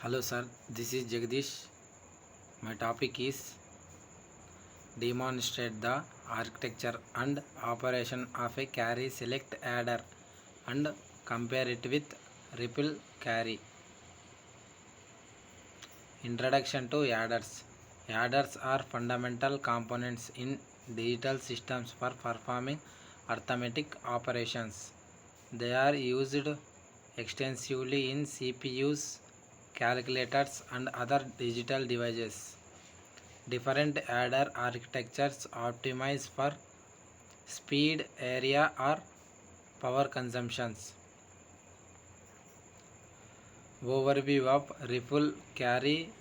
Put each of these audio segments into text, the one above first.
Hello sir, this is Jagdish. My topic is demonstrate the architecture and operation of a carry select adder and compare it with ripple carry. Introduction to adders. Adders are fundamental components in digital systems for performing arithmetic operations. They are used extensively in CPUs, calculators, and other digital devices. Different adder architectures optimize for speed, area, or power consumptions. Overview of ripple carry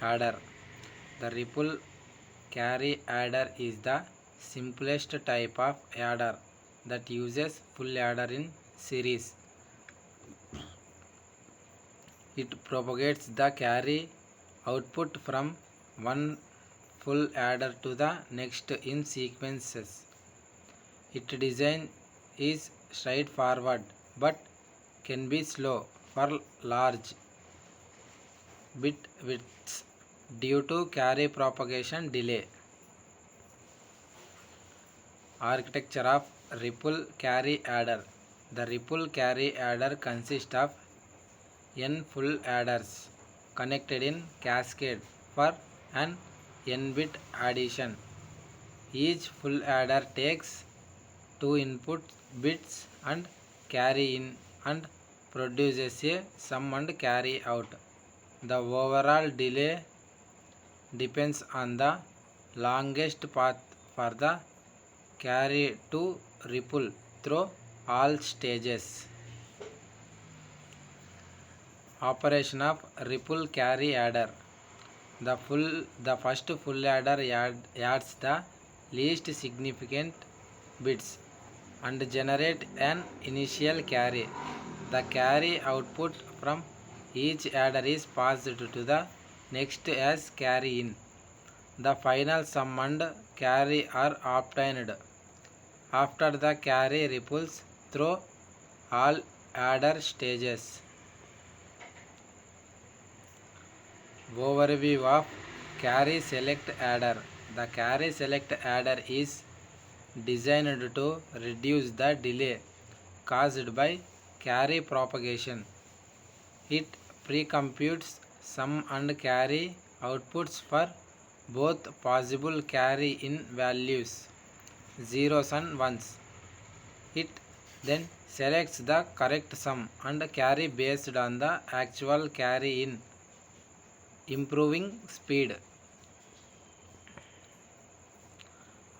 adder. The ripple carry adder is the simplest type of adder that uses full adder in series. It propagates the carry output from one full adder to the next in sequences. Its design is straightforward but can be slow for large bit widths due to carry propagation delay. Architecture of ripple carry adder. The ripple carry adder consists of n full adders connected in cascade for an n-bit addition. Each full adder takes two input bits and carry in and produces a sum and carry out. The overall delay depends on the longest path for the carry to ripple through all stages. Operation of ripple carry adder. The first full adder adds the least significant bits and generate an initial carry. The carry output from each adder is passed to the next as carry in. The final sum and carry are obtained after the carry ripples through all adder stages. Overview of carry select adder. The carry select adder is designed to reduce the delay caused by carry propagation. It pre-computes sum and carry outputs for both possible carry in values, zeros and ones. It then selects the correct sum and carry based on the actual carry in, improving speed.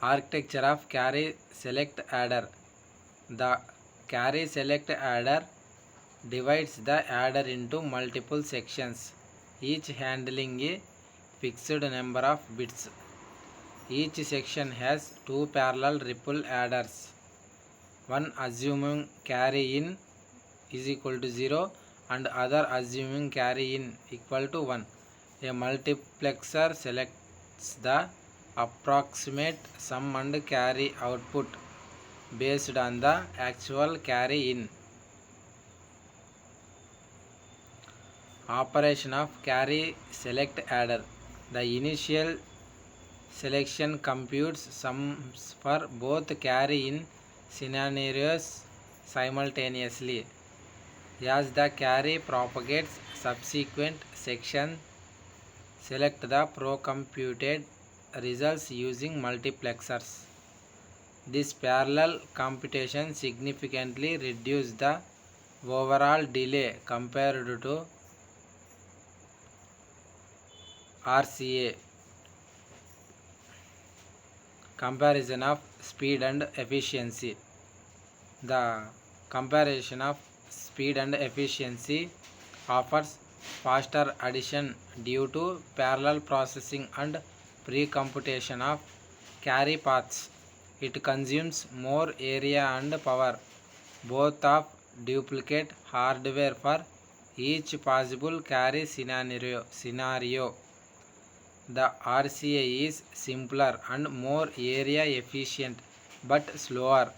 Architecture of carry select adder. The carry select adder divides the adder into multiple sections, each handling a fixed number of bits. Each section has two parallel ripple adders, one assuming carry in is equal to 0 and other assuming carry in equal to 1. A multiplexer selects the approximate sum and carry output based on the actual carry in. Operation of carry select adder. The initial selection computes sums for both carry in scenarios simultaneously. As the carry propagates, subsequent sections select the pro-computed results using multiplexers. This parallel computation significantly reduces the overall delay compared to RCA. Comparison of speed and efficiency. The comparison of speed and efficiency offers faster addition due to parallel processing and pre-computation of carry paths. It consumes more area and power, both of duplicate hardware for each possible carry scenario. The RCA is simpler and more area efficient but slower,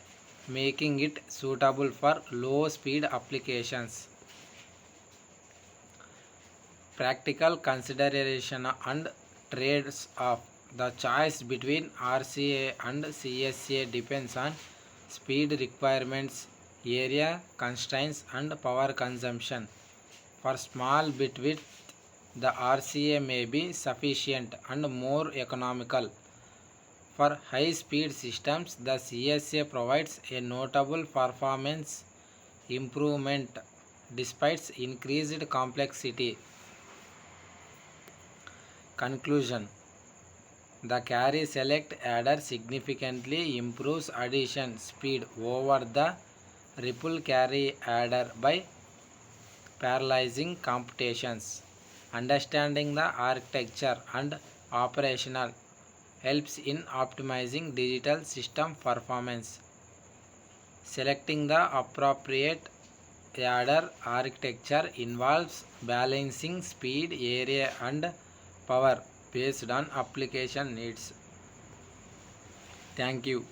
making it suitable for low speed applications. Practical consideration and trades off. The choice between RCA and CSA depends on speed requirements, area constraints, and power consumption. For small bit width, the RCA may be sufficient and more economical. For high speed systems, the CSA provides a notable performance improvement despite increased complexity. Conclusion: the carry select adder significantly improves addition speed over the ripple carry adder by parallelizing computations. Understanding the architecture and operational helps in optimizing digital system performance. Selecting the appropriate adder architecture involves balancing speed, area, and power based on application needs. Thank you.